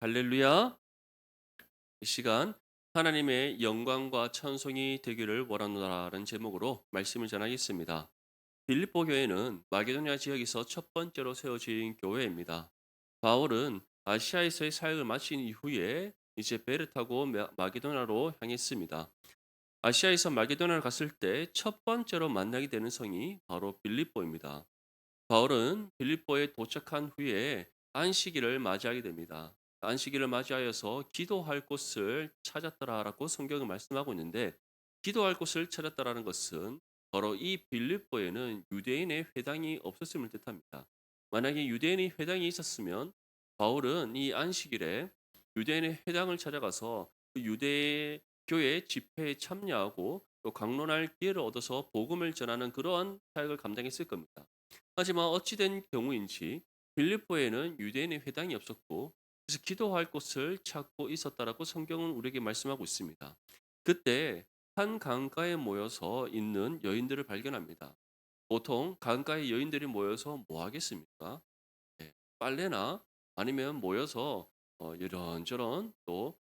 할렐루야. 이 시간 하나님의 영광과 찬송이 되기를 원하노라는 제목으로 말씀을 전하겠습니다. 빌립보 교회는 마게도니아 지역에서 첫 번째로 세워진 교회입니다. 바울은 아시아에서의 사역을 마친 이후에 이제 배를 타고 마게도나로 향했습니다. 아시아에서 마게도나를 갔을 때 첫 번째로 만나게 되는 성이 바로 빌립보입니다. 바울은 빌립보에 도착한 후에 안식일을 맞이하게 됩니다. 안식일을 맞이하여서 기도할 곳을 찾았더라라고 성경은 말씀하고 있는데, 기도할 곳을 찾았다라는 것은 바로 이 빌립보에는 유대인의 회당이 없었음을 뜻합니다. 만약에 유대인의 회당이 있었으면 바울은 이 안식일에 유대인의 회당을 찾아가서 그 유대 교회 집회에 참여하고 또 강론할 기회를 얻어서 복음을 전하는 그러한 사역을 감당했을 겁니다. 하지만 어찌된 경우인지 빌립보에는 유대인의 회당이 없었고, 그래서 기도할 곳을 찾고 있었다라고 성경은 우리에게 말씀하고 있습니다. 그때 한 강가에 모여서 있는 여인들을 발견합니다. 보통 강가에 여인들이 모여서 뭐 하겠습니까? 예, 빨래나 아니면 모여서 이런저런 또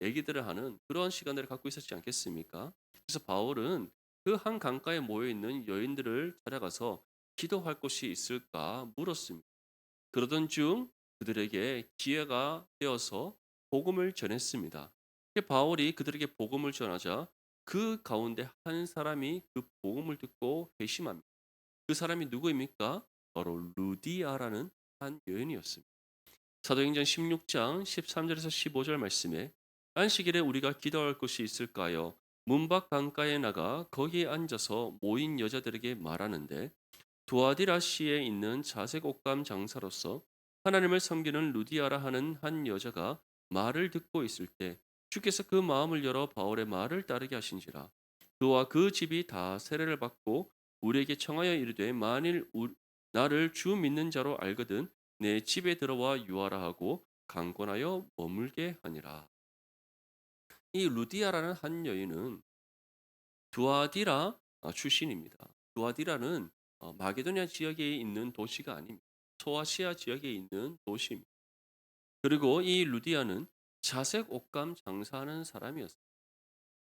얘기들을 하는 그런 시간들을 갖고 있었지 않겠습니까? 그래서 바울은 그 한 강가에 모여 있는 여인들을 찾아가서 기도할 곳이 있을까 물었습니다. 그러던 중 그들에게 기회가 되어서 복음을 전했습니다. 바울이 그들에게 복음을 전하자 그 가운데 한 사람이 그 복음을 듣고 회심합니다. 그 사람이 누구입니까? 바로 루디아라는 한 여인이었습니다. 사도행전 16장 13절에서 15절 말씀에 안식일에 우리가 기도할 곳이 있을까요? 문 밖 강가에 나가 거기에 앉아서 모인 여자들에게 말하는데, 두아디라 시에 있는 자색 옷감 장사로서 하나님을 섬기는 루디아라 하는 한 여자가 말을 듣고 있을 때 주께서 그 마음을 열어 바울의 말을 따르게 하신지라. 그와 그 집이 다 세례를 받고 우리에게 청하여 이르되, 만일 나를 주 믿는 자로 알거든 내 집에 들어와 유하라 하고 강권하여 머물게 하니라. 이 루디아라는 한 여인은 두아디라 출신입니다. 두아디라는 마게도니아 지역에 있는 도시가 아닙니다. 소아시아 지역에 있는 도시입니다. 그리고 이 루디아는 자색 옷감 장사하는 사람이었어요.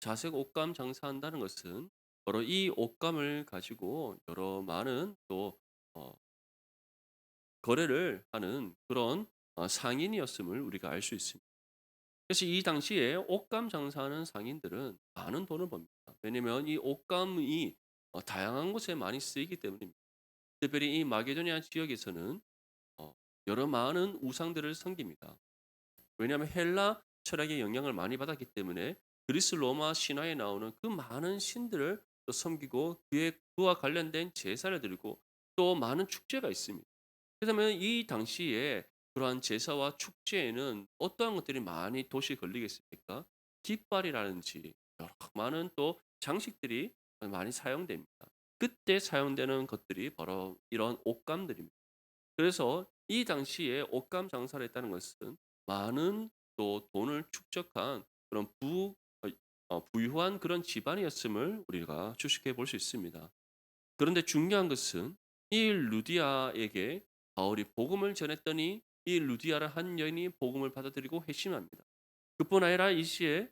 자색 옷감 장사한다는 것은 바로 이 옷감을 가지고 여러 많은 또 어, 거래를 하는 그런 상인이었음을 우리가 알 수 있습니다. 그래서 이 당시에 옷감 장사하는 상인들은 많은 돈을 법니다. 왜냐면 이 옷감이 다양한 곳에 많이 쓰이기 때문입니다. 특별히 이 마게도니아 지역에서는 어, 여러 많은 우상들을 섬깁니다. 왜냐하면 헬라 철학의 영향을 많이 받았기 때문에 그리스 로마 신화에 나오는 그 많은 신들을 또 섬기고 그와 관련된 제사를 드리고 또 많은 축제가 있습니다. 그렇다면 이 당시에 그러한 제사와 축제에는 어떠한 것들이 많이 도시 걸리겠습니까? 깃발이라든지 여러 많은 또 장식들이 많이 사용됩니다. 그때 사용되는 것들이 바로 이런 옷감들입니다. 그래서 이 당시에 옷감 장사를 했다는 것은 많은 또 돈을 축적한 그런 부유한 그런 집안이었음을 우리가 추측해 볼 수 있습니다. 그런데 중요한 것은 이 루디아에게 바울이 복음을 전했더니 이 루디아라 한 여인이 복음을 받아들이고 회심합니다. 그뿐 아니라 이 시에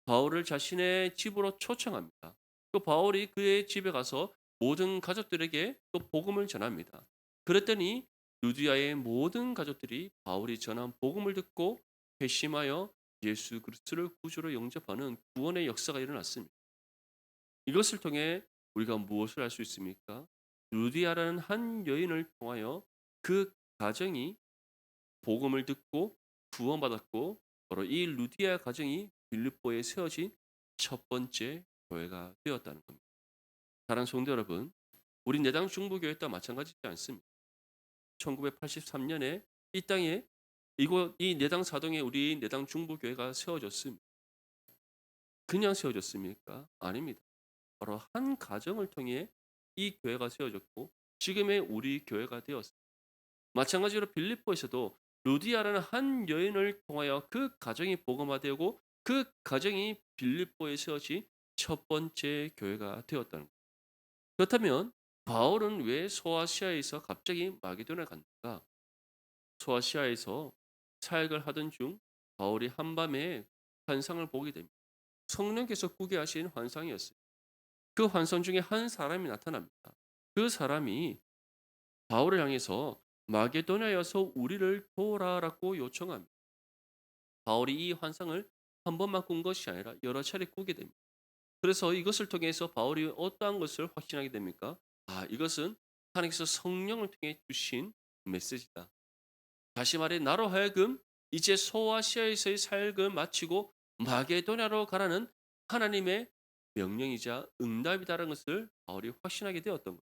바울을 자신의 집으로 초청합니다. 또 바울이 그의 집에 가서 모든 가족들에게 또 복음을 전합니다. 그랬더니 루디아의 모든 가족들이 바울이 전한 복음을 듣고 회심하여 예수 그리스도를 구주로 영접하는 구원의 역사가 일어났습니다. 이것을 통해 우리가 무엇을 알 수 있습니까? 루디아라는 한 여인을 통하여 그 가정이 복음을 듣고 구원받았고, 바로 이 루디아 가정이 빌립보에 세워진 첫 번째 교회가 되었다는 겁니다. 사랑하는 성도 여러분, 우리 내당 중보교회 때와 마찬가지지 않습니다. 1983년에 이 땅에 이곳 이 내당 사동에 우리 내당 중보교회가 세워졌습니다. 그냥 세워졌습니까? 아닙니다. 바로 한 가정을 통해 이 교회가 세워졌고 지금의 우리 교회가 되었습니다. 마찬가지로 빌립보에서도 루디아라는 한 여인을 통하여 그 가정이 복음화되고 그 가정이 빌립보에 세워진 첫 번째 교회가 되었다는 것. 그렇다면 바울은 왜 소아시아에서 갑자기 마게도나에 갔는가? 소아시아에서 사역을 하던 중 바울이 한밤에 환상을 보게 됩니다. 성령께서 꾸게 하신 환상이었어요. 그 환상 중에 한 사람이 나타납니다. 그 사람이 바울을 향해서 마게도냐여서 우리를 도우라라고 요청합니다. 바울이 이 환상을 한 번만 꾼 것이 아니라 여러 차례 꾸게 됩니다. 그래서 이것을 통해서 바울이 어떠한 것을 확신하게 됩니까? 아, 이것은 하나님께서 성령을 통해 주신 메시지다. 다시 말해 나로 하여금 이제 소아시아에서의 사역을 마치고 마게도냐로 가라는 하나님의 명령이자 응답이다라는 것을 바울이 확신하게 되었던 거예요.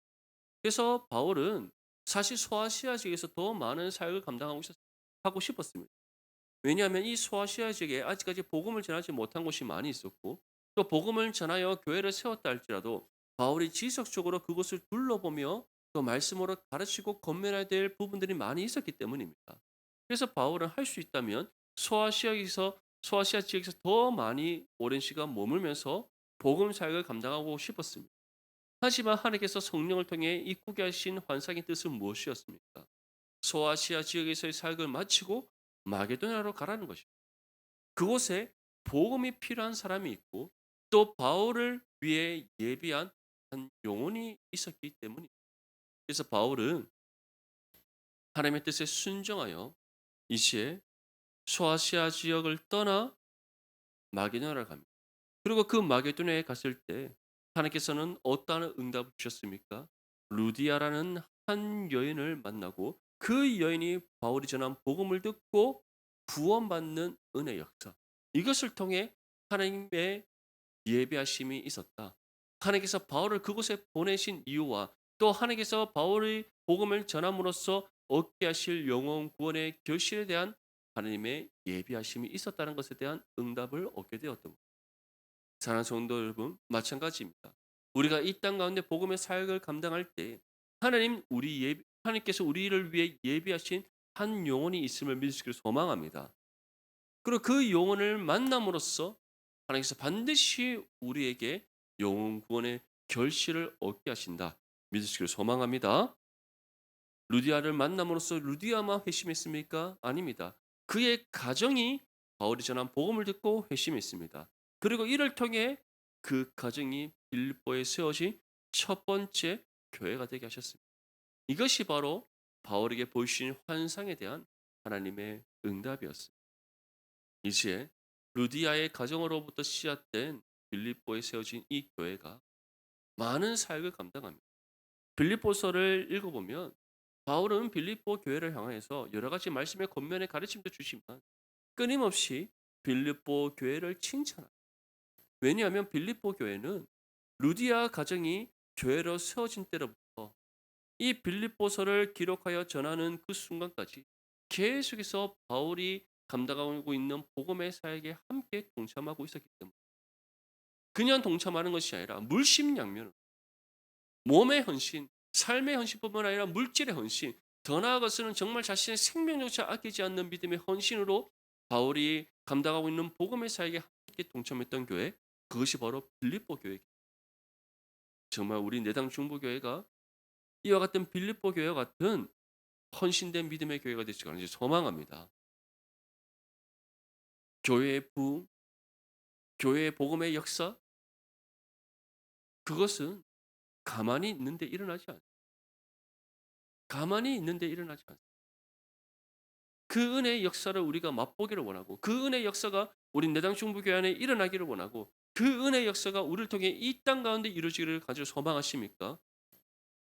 그래서 바울은 사실 소아시아 지역에서 더 많은 사역을 감당하고 하고 싶었습니다. 왜냐하면 이 소아시아 지역에 아직까지 복음을 전하지 못한 곳이 많이 있었고 또 복음을 전하여 교회를 세웠다 할지라도 바울이 지속적으로 그곳을 둘러보며 또 말씀으로 가르치고 건면해야 될 부분들이 많이 있었기 때문입니다. 그래서 바울은 할 수 있다면 소아시아 지역에서 더 많이 오랜 시간 머물면서 복음 사역을 감당하고 싶었습니다. 하지만 하나님께서 성령을 통해 이꾸게 하신 환상의 뜻은 무엇이었습니까? 소아시아 지역에서의 사역을 마치고 마게도냐로 가라는 것입니다. 그곳에 복음이 필요한 사람이 있고 또 바울을 위해 예비한 한 영혼이 있었기 때문입니다. 그래서 바울은 하나님의 뜻에 순종하여 이시에 소아시아 지역을 떠나 마게도냐를 갑니다. 그리고 그 마게도냐에 갔을 때 하나님께서는 어떠한 응답을 주셨습니까? 루디아라는 한 여인을 만나고 그 여인이 바울이 전한 복음을 듣고 구원받는 은혜 역사. 이것을 통해 하나님의 예비하심이 있었다. 하나님께서 바울을 그곳에 보내신 이유와 또 하나님께서 바울의 복음을 전함으로써 얻게 하실 영혼 구원의 결실에 대한 하나님의 예비하심이 있었다는 것에 대한 응답을 얻게 되었던 겁니다. 사랑하는 성도 여러분, 마찬가지입니다. 우리가 이 땅 가운데 복음의 사역을 감당할 때 하나님께서 우리를 위해 예비하신 한 영혼이 있음을 믿으시기를 소망합니다. 그리고 그 영혼을 만남으로써 하나님께서 반드시 우리에게 영혼 구원의 결실을 얻게 하신다. 믿으시기를 소망합니다. 루디아를 만남으로써 루디아만 회심했습니까? 아닙니다. 그의 가정이 바울이 전한 복음을 듣고 회심했습니다. 그리고 이를 통해 그 가정이 빌립보에 세워진 첫 번째 교회가 되게 하셨습니다. 이것이 바로 바울에게 보이신 환상에 대한 하나님의 응답이었습니다. 이제 루디아의 가정으로부터 씨앗된 빌립보에 세워진 이 교회가 많은 사역을 감당합니다. 빌립보서를 읽어보면 바울은 빌립보 교회를 향해서 여러 가지 말씀의 권면의 가르침도 주지만 끊임없이 빌립보 교회를 칭찬합니다. 왜냐하면 빌립보 교회는 루디아 가정이 교회로 세워진 때로부터 이 빌립보서를 기록하여 전하는 그 순간까지 계속해서 바울이 감당하고 있는 복음의 사역에 함께 동참하고 있었기 때문에 그냥 동참하는 것이 아니라 물심양면 몸의 헌신, 삶의 헌신뿐만 아니라 물질의 헌신, 더 나아가서는 정말 자신의 생명조차 아끼지 않는 믿음의 헌신으로 바울이 감당하고 있는 복음의 사역에 함께 동참했던 교회, 그것이 바로 빌립보 교회. 정말 우리 내당 중보교회가 이와 같은 빌립보 교회와 같은 헌신된 믿음의 교회가 되시길 간절히 소망합니다. 교회의 부흥, 교회의 복음의 역사, 그것은 가만히 있는데 일어나지 않습니다. 가만히 있는데 일어나지 않습니다. 그 은혜의 역사를 우리가 맛보기를 원하고 그 은혜의 역사가 우리 내당 중부교회 안에 일어나기를 원하고 그 은혜의 역사가 우리를 통해 이 땅 가운데 이루어지기를 간절히 소망하십니까?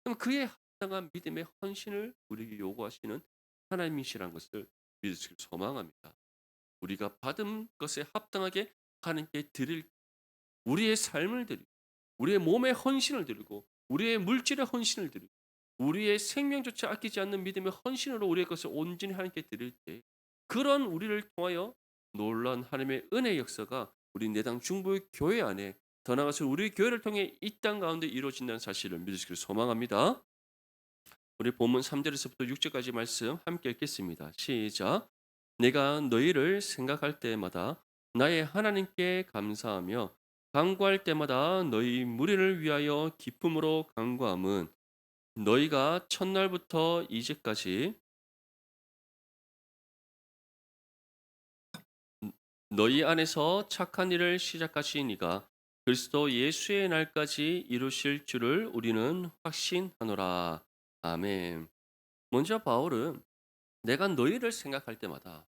그럼 그에 합당한 믿음의 헌신을 우리에게 요구하시는 하나님이시라는 것을 믿으시길 소망합니다. 우리가 받은 것에 합당하게 하나님께 드릴 우리의 삶을 드리고 우리의 몸의 헌신을 드리고 우리의 물질의 헌신을 드리고 우리의 생명조차 아끼지 않는 믿음의 헌신으로 우리의 것을 온전히 하나님께 드릴 때 그런 우리를 통하여 놀라운 하나님의 은혜의 역사가 우리 내당 중부 교회 안에 더 나아가서 우리 교회를 통해 이 땅 가운데 이루어진다는 사실을 믿으시길 소망합니다. 우리 본문 3절에서부터 6절까지 말씀 함께 읽겠습니다. 시작. 내가 너희를 생각할 때마다 나의 하나님께 감사하며 간구할 때마다 너희 무리를 위하여 기쁨으로 간구함은 너희가 첫날부터 이제까지 너희 안에서 착한 일을 시작하신 이가 그리스도 예수의 날까지 이루실 줄을 우리는 확신하노라. 아멘. 먼저 바울은 내가 너희를 생각할 때마다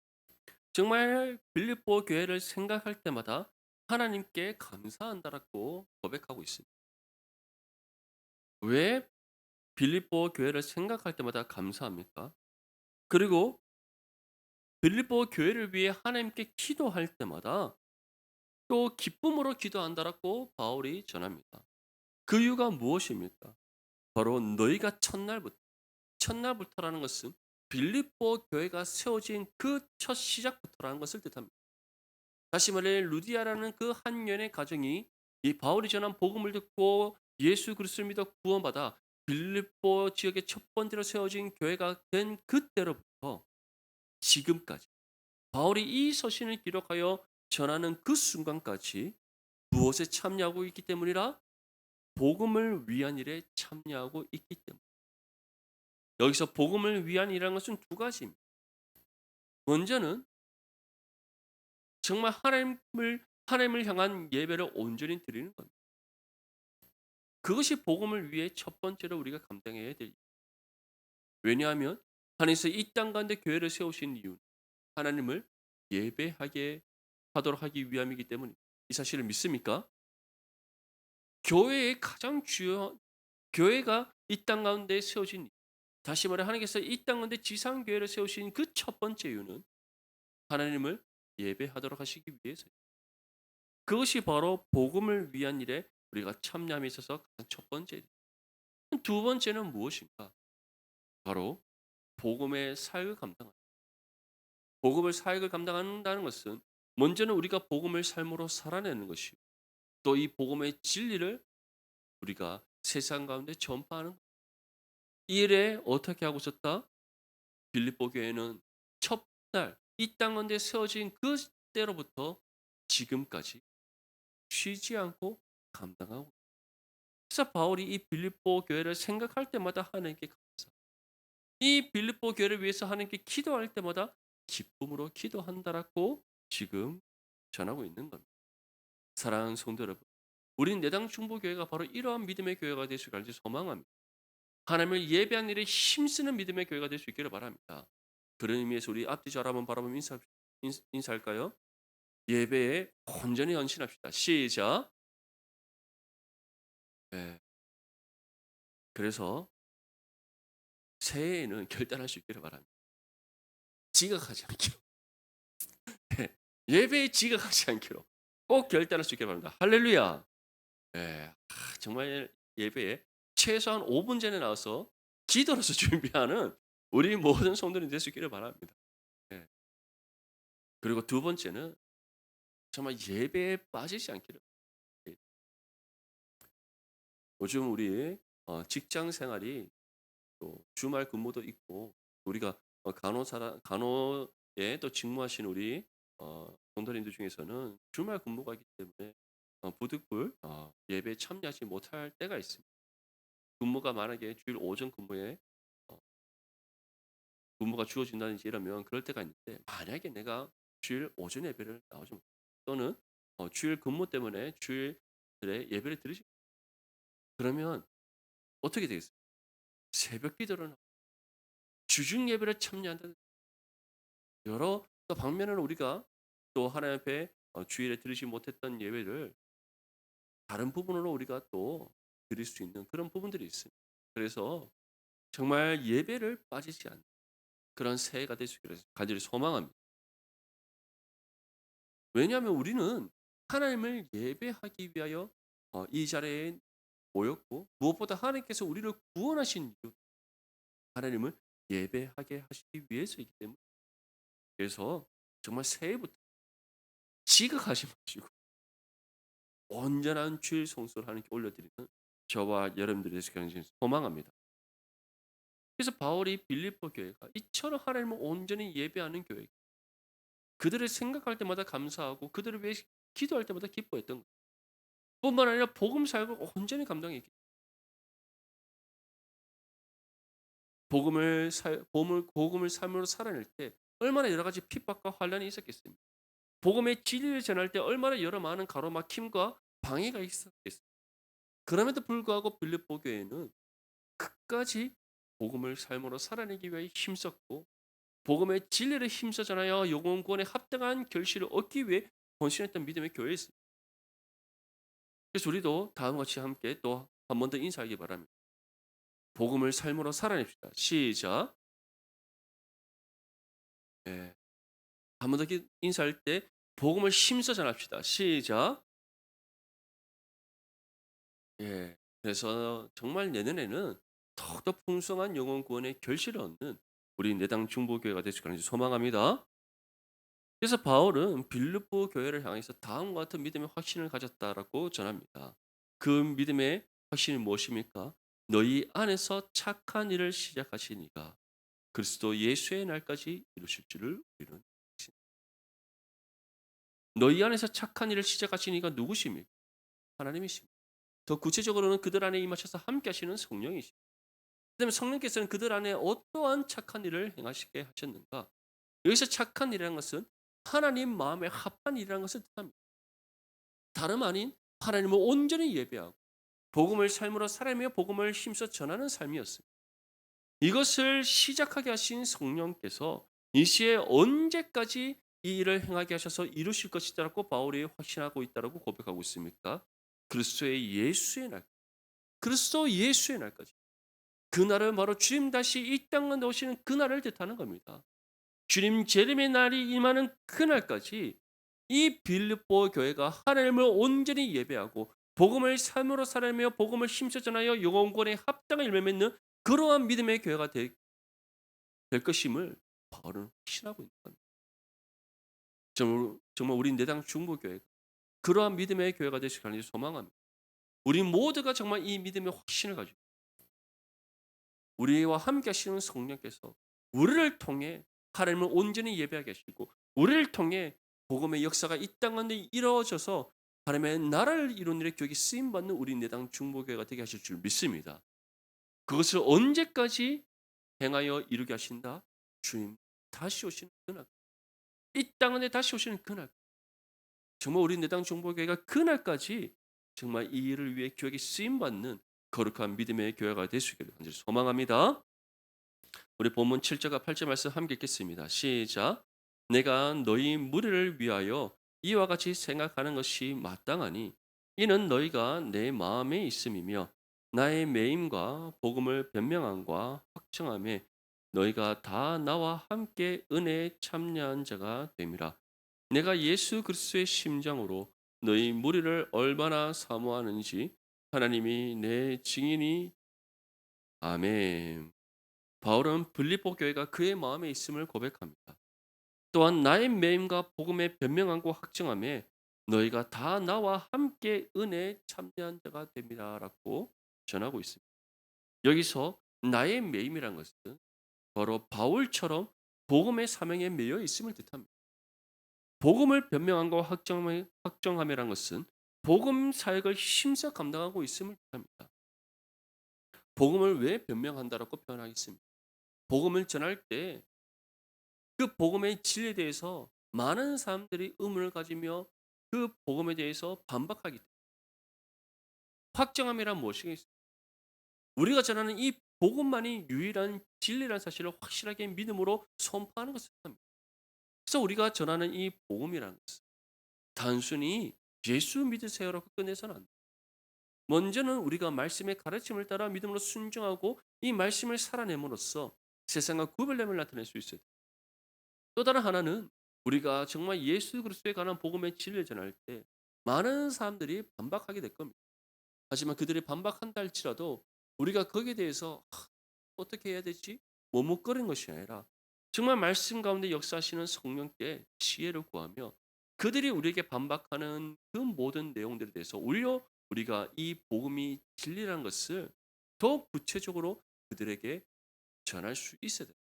정말 빌립보 교회를 생각할 때마다 하나님께 감사한다라고 고백하고 있습니다. 왜 빌립보 교회를 생각할 때마다 감사합니까? 그리고 빌립보 교회를 위해 하나님께 기도할 때마다 또 기쁨으로 기도한다라고 바울이 전합니다. 그 이유가 무엇입니까? 바로 너희가 첫날부터라는 것은 빌립보 교회가 세워진 그 첫 시작부터라는 것을 뜻합니다. 다시 말해 루디아라는 그 한 년의 가정이 이 바울이 전한 복음을 듣고 예수 그리스도를 믿어 구원받아 빌립보 지역의 첫 번째로 세워진 교회가 된 그때로부터 지금까지 바울이 이 서신을 기록하여 전하는 그 순간까지 무엇에 참여하고 있기 때문이라? 복음을 위한 일에 참여하고 있기 때문. 여기서 복음을 위한 일이라는 것은 두 가지입니다. 먼저는 정말 하나님을 향한 예배를 온전히 드리는 겁니다. 그것이 복음을 위해 첫 번째로 우리가 감당해야 될 일. 왜냐하면 하나님께서 이 땅 가운데 교회를 세우신 이유는 하나님을 예배하게 하도록 하기 위함이기 때문입니다. 이 사실을 믿습니까? 교회의 가장 주요 교회가 이 땅 가운데 세워진 이유. 다시 말해 하나님께서 이 땅 가운데 지상 교회를 세우신 그 첫 번째 이유는 하나님을 예배하도록 하시기 위해서입니다. 그것이 바로 복음을 위한 일에 우리가 참여함에 있어서 가장 첫 번째 일. 두 번째는 무엇인가? 바로 복음의 사역을 감당한다. 복음을 사역을 감당한다는 것은 먼저는 우리가 복음을 삶으로 살아내는 것이요. 또 이 복음의 진리를 우리가 세상 가운데 전파하는 것. 이 일에 어떻게 하고 있었다? 빌립보 교회는 첫날 이 땅 가운데 세워진 그때로부터 지금까지 쉬지 않고 감당하고. 그래서 바울이 이 빌립보 교회를 생각할 때마다 하나님께 감사. 이 빌립보 교회를 위해서 하나님께 기도할 때마다 기쁨으로 기도한다라고 지금 전하고 있는 겁니다. 사랑하는 성도 여러분, 우린 내당 중보교회가 바로 이러한 믿음의 교회가 될 수 있기를 소망합니다. 하나님을 예배하는 일에 힘쓰는 믿음의 교회가 될 수 있기를 바랍니다. 그런 의미에서 우리 앞뒤 절 한번 바라보면 인사할까요? 예배에 온전히 헌신합시다. 시작. 네. 그래서 새해에는 결단할 수 있기를 바랍니다. 지각하지 않기로. 네. 예배에 지각하지 않기로 꼭 결단할 수 있기를 바랍니다. 할렐루야. 예. 정말 예배에 최소한 5분 전에 나와서 기도로서 준비하는 우리 모든 성도들이 될 수 있기를 바랍니다. 예. 그리고 두 번째는 정말 예배에 빠지지 않기를. 예. 요즘 우리 직장 생활이 또 주말 근무도 있고 우리가 간호에 또 직무하시는 우리 성도님들 중에서는 주말 근무가 있기 때문에 부득불 예배에 참여하지 못할 때가 있습니다. 근무가 만약에 주일 오전 근무에 어 근무가 주어진다든지 이러면 그럴 때가 있는데 만약에 내가 주일 오전 예배를 나오지 못 또는 주일 근무 때문에 주일에 예배를 드리지 그러면 어떻게 되겠어요? 새벽 기도를 하고 주중 예배를 참여한다는 여러 또 방면으로 우리가 또 하나님 앞에 주일에 드리지 못했던 예배를 다른 부분으로 우리가 또 드릴 수 있는 그런 부분들이 있습니다. 그래서 정말 예배를 빠지지 않는 그런 새해가 될 수 있기를 간절히 소망합니다. 왜냐하면 우리는 하나님을 예배하기 위하여 이 자리에 모였고 무엇보다 하나님께서 우리를 구원하신 이유 하나님을 예배하게 하시기 위해서이기 때문에 그래서 정말 새해부터 지각하지 마시고 온전한 주일 성수를 하나님께 올려드리는 저와 여러분들이 되시길 간절히 소망합니다. 그래서 바울이 빌립보 교회가 이처럼 하나님을 온전히 예배하는 교회 그들을 생각할 때마다 감사하고 그들을 위해 기도할 때마다 기뻐했던 것 뿐만 아니라 복음 사역을 온전히 감당했기 복음을 삶으로 살아낼 때 얼마나 여러 가지 핍박과 환란이 있었겠습니까? 복음의 진리를 전할 때 얼마나 여러 많은 가로막힘과 방해가 있었겠어요. 그럼에도 불구하고 빌립보 교회는 끝까지 복음을 삶으로 살아내기 위해 힘썼고 복음의 진리를 힘써 전하여 영혼 구원에 합당한 결실을 얻기 위해 헌신했던 믿음의 교회였습니다. 그래서 우리도 다음과 같이 함께 또 한 번 더 인사하기 바랍니다. 복음을 삶으로 살아냅시다. 시작. 예. 한 번 더 인사할 때 복음을 힘써 전합시다. 시작. 예. 그래서 정말 내년에는 더욱더 풍성한 영혼 구원의 결실을 얻는 우리 내당 중보교회가 되실 거라는 소망합니다. 그래서 바울은 빌립보 교회를 향해서 다음과 같은 믿음의 확신을 가졌다라고 전합니다. 그 믿음의 확신이 무엇입니까? 너희 안에서 착한 일을 시작하시니가 그리스도 예수의 날까지 이루실 줄을 우리는 믿습니다. 너희 안에서 착한 일을 시작하시니가 누구십니까? 하나님이십니다. 더 구체적으로는 그들 안에 임하셔서 함께 하시는 성령이십니다. 그다음에 성령께서는 그들 안에 어떠한 착한 일을 행하시게 하셨는가? 여기서 착한 일이라는 것은 하나님 마음에 합한 일이라는 것을 뜻합니다. 다름 아닌 하나님을 온전히 예배하고 복음을 삶으로 살아며 복음을 힘써 전하는 삶이었습니다. 이것을 시작하게 하신 성령께서 이 시에 언제까지 이 일을 행하게 하셔서 이루실 것이다라고 바울이 확신하고 있다라고 고백하고 있습니까? 그리스도의 예수의 날, 그리스도 예수의 날까지. 그날은 바로 주님 다시 이 땅에 오시는 그날을 뜻하는 겁니다. 주님 재림의 날이 임하는 그날까지 이 빌립보 교회가 하나님을 온전히 예배하고 복음을 삶으로 살아내며 복음을 힘써 전하여 영혼권에 합당한 열매 맺는 그러한 믿음의 교회가 될 것임을 바울은 확신하고 있는 겁니다. 정말 우리 내당 중보교회가 그러한 믿음의 교회가 되시길 간절히 소망합니다. 우리 모두가 정말 이 믿음의 확신을 가지고 우리와 함께 하시는 성령께서 우리를 통해 하나님을 온전히 예배하게 하시고 우리를 통해 복음의 역사가 이 땅 가운데 이루어져서 하나님의 나라를 이루는 일에 교육이 쓰임받는 우리 내당 중보교회가 되게 하실 줄 믿습니다. 그것을 언제까지 행하여 이루게 하신다? 주님 다시 오시는 그날, 이 땅에 다시 오시는 그날, 정말 우리 내당 중보교회가 그날까지 정말 이 일을 위해 교육이 쓰임받는 거룩한 믿음의 교회가 되시기를 간절히 소망합니다. 우리 본문 7절과 8절 말씀 함께 읽겠습니다. 시작. 내가 너희 무리를 위하여 이와 같이 생각하는 것이 마땅하니 이는 너희가 내 마음에 있음이며 나의 매임과 복음을 변명함과 확증함에 너희가 다 나와 함께 은혜에 참여한 자가 됨이라. 내가 예수 그리스도의 심장으로 너희 무리를 얼마나 사모하는지 하나님이 내 증인이 아멘. 바울은 빌립보 교회가 그의 마음에 있음을 고백합니다. 또한 나의 매임과 복음의 변명함과 확증함에 너희가 다 나와 함께 은혜에 참여한 자가 됨이라라고 전하고 있습니다. 여기서 나의 매임이란 것은 바로 바울처럼 복음의 사명에 매여 있음을 뜻합니다. 복음을 변명함과 확정함이란 것은 복음 사역을 힘써 감당하고 있음을 뜻합니다. 복음을 왜 변명한다라고 표현하겠습니다. 복음을 전할 때 그 복음의 진리에 대해서 많은 사람들이 의문을 가지며 그 복음에 대해서 반박하기 때문에 확정함이란 무엇이겠습니까? 우리가 전하는 이 복음만이 유일한 진리라는 사실을 확실하게 믿음으로 선포하는 것을 합니다. 그래서 우리가 전하는 이 복음이라는 것은 단순히 예수 믿으세요라고 끝내서는 안 돼요. 먼저는 우리가 말씀의 가르침을 따라 믿음으로 순종하고 이 말씀을 살아냄으로써 세상과 구별됨을 나타낼 수 있어요. 또 다른 하나는 우리가 정말 예수 그리스도에 관한 복음의 진리를 전할 때 많은 사람들이 반박하게 될 겁니다. 하지만 그들이 반박한다 할지라도 우리가 거기에 대해서 어떻게 해야 되지? 머뭇거리는 것이 아니라 정말 말씀 가운데 역사하시는 성령께 지혜를 구하며 그들이 우리에게 반박하는 그 모든 내용들에 대해서 오히려 우리가 이 복음이 진리라는 것을 더 구체적으로 그들에게 전할 수 있어야 됩니다.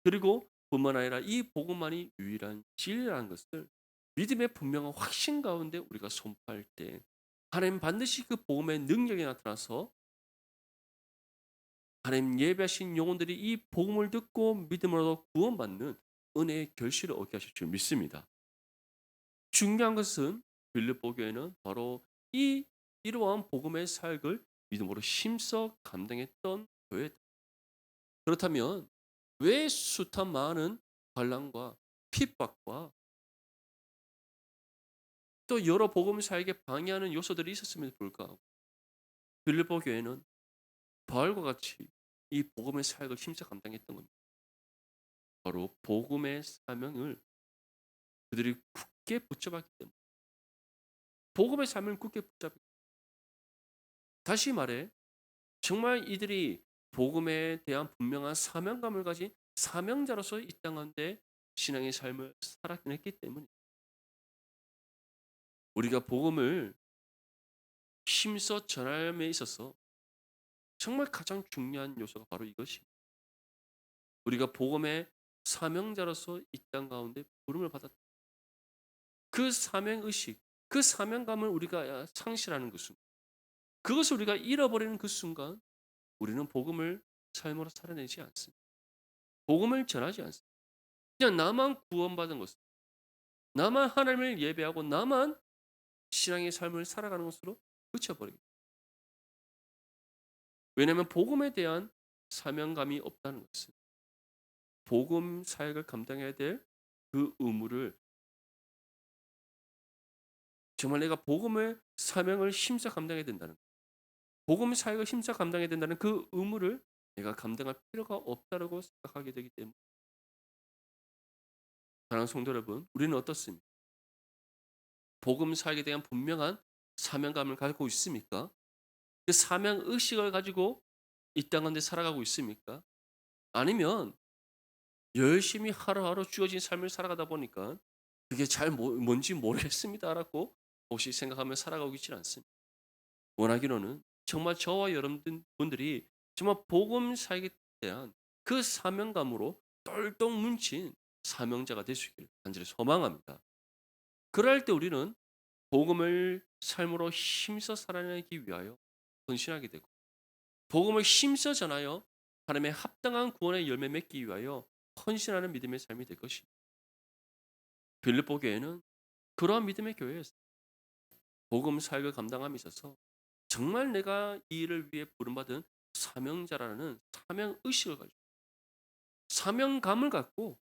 그리고 뿐만 아니라 이 복음만이 유일한 진리라는 것을 믿음의 분명한 확신 가운데 우리가 선포할 때 하나님 반드시 그 복음의 능력이 나타나서 하나님 예배하신 영혼들이 이 복음을 듣고 믿음으로 구원받는 은혜의 결실을 얻게 하실 줄 믿습니다. 중요한 것은 빌립보 교회는 바로 이러한 복음의 사역을 믿음으로 힘써 감당했던 교회다. 그렇다면 왜 숱한 많은 반란과 핍박과 또 여러 복음 사역에 방해하는 요소들이 있었음에도 불구하고 빌립보 교회는 바울과 같이 이 복음의 사역을 힘써 감당했던 겁니다. 바로 복음의 사명을 그들이 굳게 붙잡았기 때문에 복음의 사명을 굳게 붙잡았기 때문에 다시 말해 정말 이들이 복음에 대한 분명한 사명감을 가진 사명자로서 이 땅 가운데 신앙의 삶을 살아냈기 때문에 우리가 복음을 힘써 전함에 있어서 정말 가장 중요한 요소가 바로 이것입니다. 우리가 복음의 사명자로서 이 땅 가운데 부름을 받았다. 그 사명 의식, 그 사명감을 우리가 상실하는 그 순간, 그것을 우리가 잃어버리는 그 순간, 우리는 복음을 삶으로 살아내지 않습니다. 복음을 전하지 않습니다. 그냥 나만 구원받은 것, 나만 하나님을 예배하고 나만 신앙의 삶을 살아가는 것으로 그쳐버립니다. 왜냐하면 복음에 대한 사명감이 없다는 것은 복음 사역을 감당해야 될 그 의무를 정말 내가 복음의 사명을 힘써 감당해야 된다는 복음 사역을 힘써 감당해야 된다는 그 의무를 내가 감당할 필요가 없다고 생각하게 되기 때문에 사랑하는 성도 여러분, 우리는 어떻습니까? 복음 사역에 대한 분명한 사명감을 가지고 있습니까? 그 사명 의식을 가지고 이 땅 가운데 살아가고 있습니까? 아니면 열심히 하루하루 주어진 삶을 살아가다 보니까 그게 잘 뭔지 모르겠습니다라고 혹시 생각하며 살아가고 있지는 않습니다. 원하기로는 정말 저와 여러분들이 정말 복음 사역에 대한 그 사명감으로 똘똘 뭉친 사명자가 될 수 있기를 간절히 소망합니다. 그럴 때 우리는 복음을 삶으로 힘써 살아내기 위하여 헌신하게 되고 복음을 힘써 전하여 하나님의 합당한 구원의 열매 맺기 위하여 헌신하는 믿음의 삶이 될 것입니다. 빌립보 교회는 그러한 믿음의 교회였습니다. 복음 사역을 감당함에 있어서 정말 내가 이 일을 위해 부름받은 사명자라는 사명 의식을 가지고 사명감을 갖고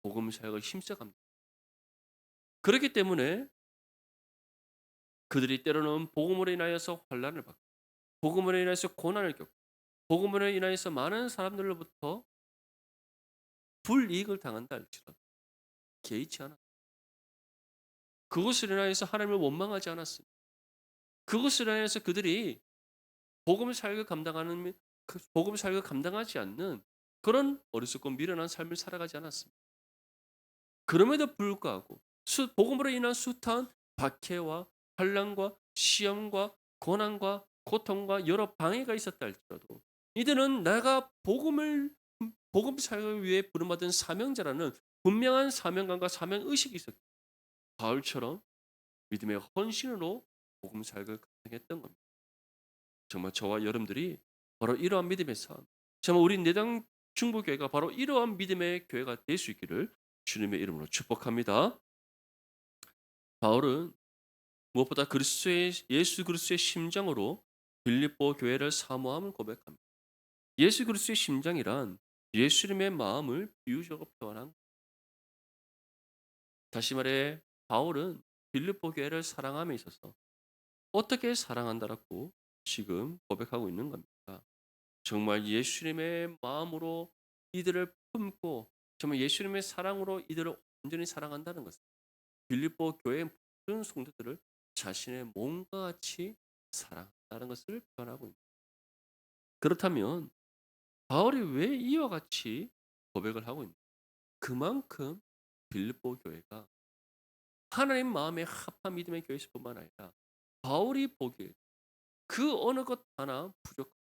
복음 사역을 힘써 감당. 그렇기 때문에 그들이 때로는 복음으로 인하여서 환난을 받고 복음으로 인하여서 고난을 겪고 복음으로 인하여서 많은 사람들로부터 불이익을 당한다 할지라도 개의치 않았습니다. 그것으로 인하여서 하나님을 원망하지 않았습니다. 그것으로 인하여서 그들이 복음 사역을 감당하는 복음 사역을 감당하지 않는 그런 어리석고 미련한 삶을 살아가지 않았습니다. 그럼에도 불구하고 복음으로 인한 숱한 박해와 환난과 시험과 고난과 고통과 여러 방해가 있었다 할지라도 이들은 내가 복음 사역을 위해 부름받은 사명자라는 분명한 사명감과 사명 의식이 있었기 때문에 바울처럼 믿음의 헌신으로 복음 사역을 감당했던 겁니다. 정말 저와 여러분들이 바로 이러한 믿음의 삶, 정말 우리 내당 중보교회가 바로 이러한 믿음의 교회가 될 수 있기를 주님의 이름으로 축복합니다. 바울은 무엇보다 예수 그리스도의 심장으로 빌립보 교회를 사모함을 고백합니다. 예수 그리스도의 심장이란 예수님의 마음을 비유적으로 표현한. 다시 말해 바울은 빌립보 교회를 사랑함에 있어서 어떻게 사랑한다라고 지금 고백하고 있는 겁니다. 정말 예수님의 마음으로 이들을 품고 정말 예수님의 사랑으로 이들을 온전히 사랑한다는 것은 빌립보 교회의 모든 성도들을 자신의 몸과 같이 사랑한다는 것을 표현하고 있습니다. 그렇다면 바울이 왜 이와 같이 고백을 하고 있는가? 그만큼 빌립보 교회가 하나님 마음에 합한 믿음의 교회일 뿐만 아니라 바울이 보기에 그 어느 것 하나 부족한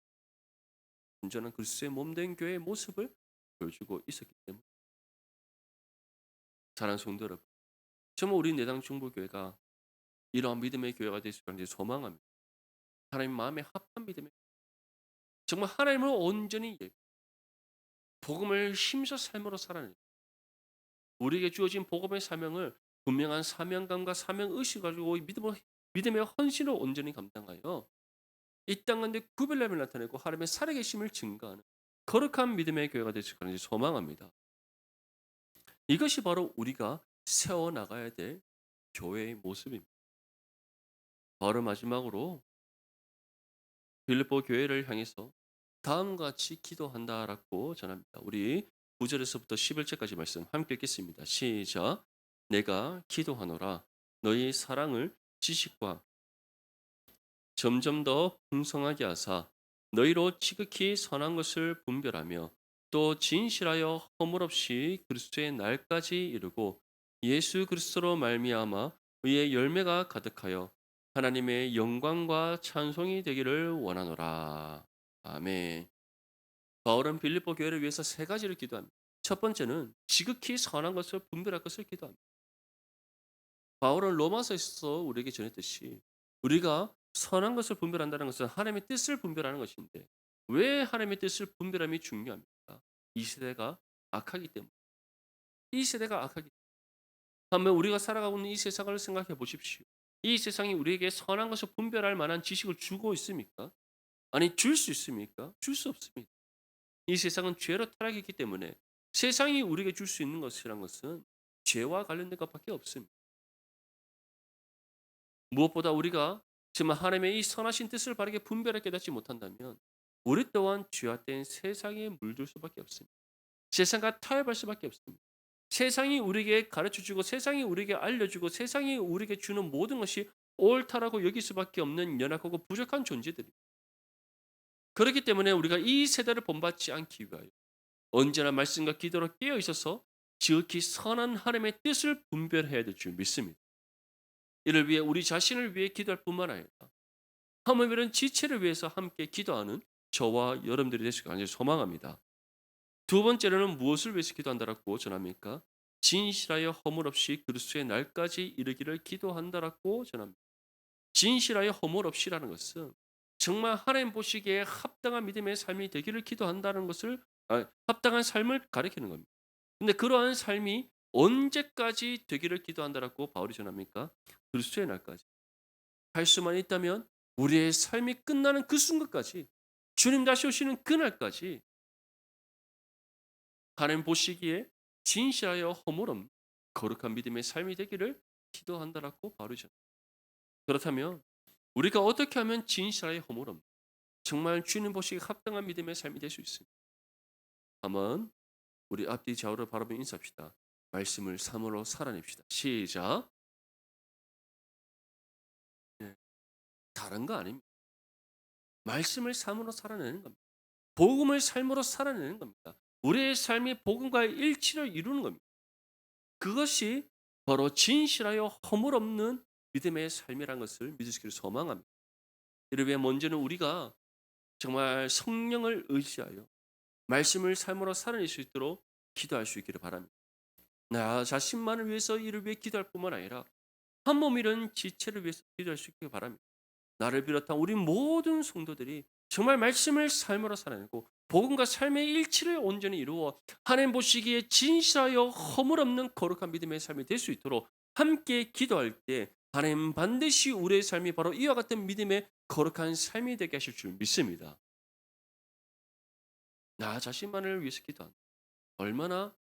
온전한 그리스도의 몸된 교회의 모습을 보여주고 있었기 때문에 사랑하는 성도 여러분, 정말 우리 내당 중보교회가 이러한 믿음의 교회가 될 수 있기를 소망합니다. 하나님 마음에 합한 믿음의 정말 하나님을 온전히 복음을 힘써 삶으로 살아내 우리에게 주어진 복음의 사명을 분명한 사명감과 사명의식을 가지고 믿음의 헌신을 온전히 감당하여 이 땅 가운데 구별됨을 나타내고 하나님의 살아계심을 증거하는 거룩한 믿음의 교회가 되실 것을 소망합니다. 이것이 바로 우리가 세워나가야 될 교회의 모습입니다. 바로 마지막으로 빌립보 교회를 향해서 다음과 같이 기도한다라고 전합니다. 우리 9절에서부터 11절까지 말씀 함께 읽겠습니다. 시작. 내가 기도하노라 너희 사랑을 지식과 점점 더 풍성하게 하사 너희로 지극히 선한 것을 분별하며 또 진실하여 허물 없이 그리스도의 날까지 이르고 예수 그리스도로 말미암아 의의 열매가 가득하여 하나님의 영광과 찬송이 되기를 원하노라. 아멘. 바울은 빌립보 교회를 위해서 세 가지를 기도합니다. 첫 번째는 지극히 선한 것을 분별할 것을 기도합니다. 바울은 로마서에서 우리에게 전했듯이 우리가 선한 것을 분별한다는 것은 하나님의 뜻을 분별하는 것인데 왜 하나님의 뜻을 분별함이 중요합니까? 이 시대가 악하기 때문에. 이 시대가 악하기 때문에. 한번 우리가 살아가고 있는 이 세상을 생각해 보십시오. 이 세상이 우리에게 선한 것을 분별할 만한 지식을 주고 있습니까? 아니 줄 수 있습니까? 줄 수 없습니다. 이 세상은 죄로 타락했기 때문에 세상이 우리에게 줄 수 있는 것이란 것은 죄와 관련된 것밖에 없습니다. 무엇보다 우리가 정말 하나님의 이 선하신 뜻을 바르게 분별하게 깨닫지 못한다면 우리 또한 죄와 된 세상에 물들 수밖에 없습니다. 세상과 타협할 수밖에 없습니다. 세상이 우리에게 가르쳐주고 세상이 우리에게 알려주고 세상이 우리에게 주는 모든 것이 옳다라고 여길 수밖에 없는 연약하고 부족한 존재들입니다. 그렇기 때문에 우리가 이 세대를 본받지 않기 위하여 언제나 말씀과 기도로 깨어 있어서 지극히 선한 하나님의 뜻을 분별해야 될 줄 믿습니다. 이를 위해 우리 자신을 위해 기도할 뿐만 아니라 하물며 이런 지체를 위해서 함께 기도하는 저와 여러분들이 되시길 간절히 소망합니다. 두 번째로는 무엇을 위해서 기도한다라고 전합니까? 진실하여 허물 없이 그리스도의 날까지 이르기를 기도한다라고 전합니다. 진실하여 허물 없이라는 것은 정말 하나님 보시기에 합당한 믿음의 삶이 되기를 기도한다는 것을 합당한 삶을 가리키는 겁니다. 근데 그러한 삶이 언제까지 되기를 기도한다라고 바울이 전합니까? 그리스도의 날까지. 할 수만 있다면 우리의 삶이 끝나는 그 순간까지 주님 다시 오시는 그날까지 하나님 보시기에 진실하여 허물 없는 거룩한 믿음의 삶이 되기를 기도한다라고 바울이 전합니다. 그렇다면 우리가 어떻게 하면 진실하여 허물 없는 정말 주님 보시기에 합당한 믿음의 삶이 될 수 있습니다. 한번 우리 앞뒤 좌우를 바라보며 인사합시다. 말씀을 삶으로 살아냅시다. 시작. 네, 다른 거 아닙니다. 말씀을 삶으로 살아내는 겁니다. 복음을 삶으로 살아내는 겁니다. 우리의 삶이 복음과의 일치를 이루는 겁니다. 그것이 바로 진실하여 허물 없는 믿음의 삶이라는 것을 믿으시기를 소망합니다. 이를 위해 먼저는 우리가 정말 성령을 의지하여 말씀을 삶으로 살아낼 수 있도록 기도할 수 있기를 바랍니다. 나 자신만을 위해서 이를 위해 기도할 뿐만 아니라 한 몸 이룬 지체를 위해서 기도할 수 있기를 바랍니다. 나를 비롯한 우리 모든 성도들이 정말 말씀을 삶으로 살아내고 복음과 삶의 일치를 온전히 이루어 하나님 보시기에 진실하여 허물 없는 거룩한 믿음의 삶이 될 수 있도록 함께 기도할 때 하나님 반드시 우리의 삶이 바로 이와 같은 믿음의 거룩한 삶이 되게 하실 줄 믿습니다. 나 자신만을 위해서 기도한다. 얼마나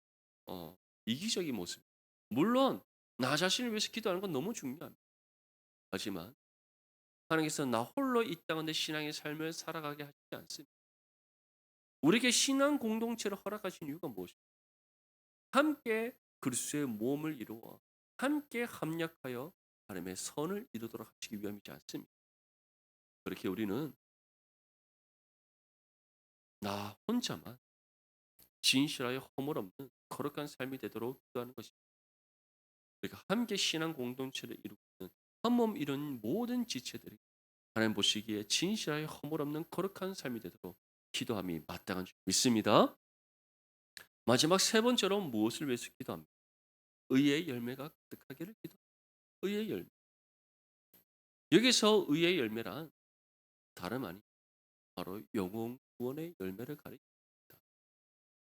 이기적인 모습. 물론 나 자신을 위해서 기도하는 건 너무 중요합니다. 하지만 하나님께서 나 홀로 이 땅에 신앙의 삶을 살아가게 하시지 않습니다. 우리에게 신앙 공동체를 허락하신 이유가 무엇입니까? 함께 그리스도의 몸을 이루어 함께 합력하여 하나님의 선을 이루도록 하시기 위함이지 않습니다. 그렇게 우리는 나 혼자만 진실하여 허물 없는 거룩한 삶이 되도록 기도하는 것입니다. 우리가 함께 신앙 공동체를 이루고 있는 한 몸 이룬 모든 지체들이 하나님 보시기에 진실하여 허물 없는 거룩한 삶이 되도록 기도함이 마땅한 줄 믿습니다. 마지막 세 번째로 무엇을 위해서 기도합니까? 의의 열매가 가득하기를 기도합니다. 의의 열매. 여기서 의의 열매란 다름 아닌 바로 영혼 구원의 열매를 가리킵니다.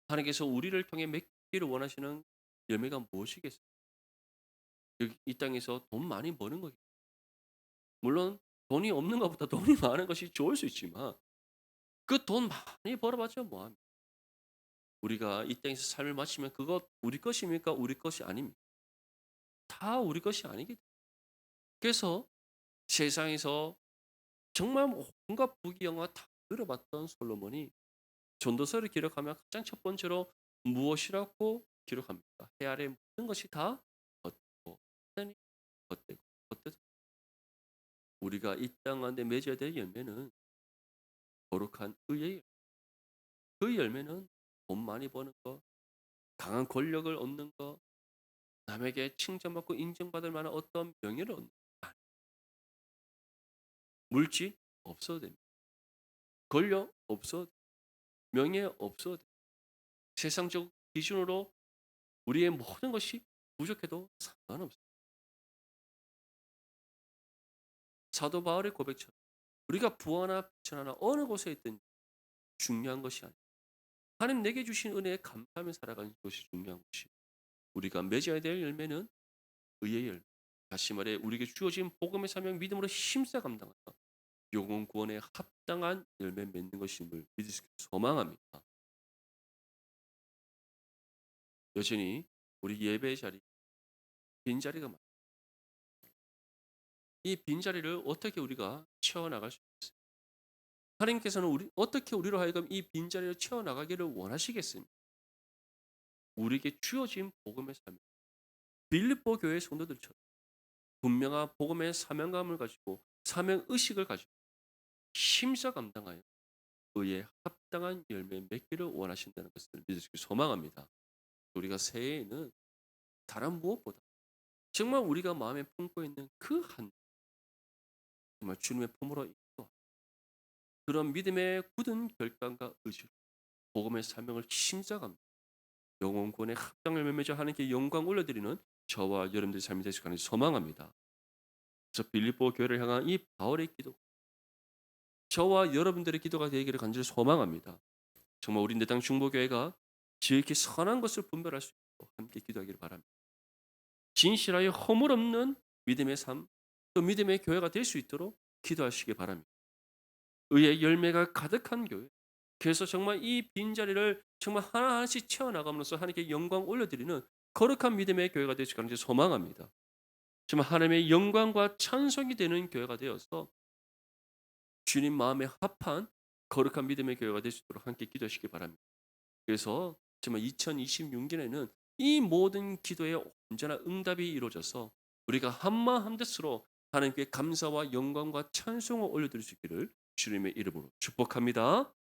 하나님께서 우리를 통해 맺기를 원하시는 열매가 무엇이겠습니까? 여기 이 땅에서 돈 많이 버는 거 물론 돈이 없는 것보다 돈이 많은 것이 좋을 수 있지만 그 돈 많이 벌어봤자 뭐합니까? 우리가 이 땅에서 삶을 마치면 그것 우리 것입니까? 우리 것이 아닙니다. 다 우리 것이 아니기 때문에. 그래서 세상에서 정말 온갖 부귀영화 다 들어봤던 솔로몬이 전도서를 기록하면 가장 첫 번째로 무엇이라고 기록합니까? 해 아래 모든 것이 다 헛되고 헛되니 헛되고 헛되도 우리가 이 땅 가운데 맺어야 될 열매는 거룩한 의의 그 열매는 돈 많이 버는 거, 강한 권력을 얻는 거, 남에게 칭찬받고 인정받을 만한 어떤 명예를 얻는 거. 물질 없어도 됩니다. 권력 없어도 명예 없어도 됩니다. 세상적 기준으로 우리의 모든 것이 부족해도 상관없습니다. 사도 바울의 고백처럼 우리가 부하나 비천하나 어느 곳에 있든지 중요한 것이 아니라 하나님 내게 주신 은혜에 감사하며 살아가는 것이 중요한 것이 우리가 맺어야 될 열매는 의의 열매. 다시 말해 우리에게 주어진 복음의 사명 믿음으로 힘써 감당하며 영혼 구원에 합당한 열매 맺는 것임을 믿을 수 있게 소망합니다. 여전히 우리 예배의 자리 빈자리가 많습니다. 이 빈자리를 어떻게 우리가 채워나갈 수 있어요? 하나님께서는 어떻게 우리로 하여금 이 빈자리를 채워나가기를 원하시겠습니까? 우리에게 주어진 복음의 사명 빌립보 교회 성도들처럼 분명한 복음의 사명감을 가지고 사명 의식을 가지고 힘써 감당하여 그의 합당한 열매 맺기를 원하신다는 것을 믿을 수 있게 소망합니다. 우리가 새해에는 다른 무엇보다 정말 우리가 마음에 품고 있는 그 한 정말 주님의 품으로 인도 그런 믿음의 굳은 결단과 의지로 복음의 사명을 힘써 감당 영혼 구원의 합당을 맺어 하나님께 영광 올려드리는 저와 여러분들의 삶이 되실 거니 소망합니다. 그래서 빌립보 교회를 향한 이 바울의 기도 저와 여러분들의 기도가 되기를 간절히 소망합니다. 정말 우리 내 땅 중보교회가 지극히 선한 것을 분별할 수 있고 함께 기도하기를 바랍니다. 진실하여 허물 없는 믿음의 삶, 또 믿음의 교회가 될 수 있도록 기도하시기 바랍니다. 의의 열매가 가득한 교회. 그래서 정말 이 빈자리를 정말 하나하나씩 채워나감으로써 하나님께 영광 올려드리는 거룩한 믿음의 교회가 되실 간절히 소망합니다. 정말 하나님의 영광과 찬송이 되는 교회가 되어서 주님 마음에 합한 거룩한 믿음의 교회가 될 수 있도록 함께 기도하시기 바랍니다. 그래서 정말 2026년에는 이 모든 기도에 온전한 응답이 이루어져서 우리가 한마음 한뜻으로 하나님께 감사와 영광과 찬송을 올려드릴 수 있기를 주님의 이름으로 축복합니다.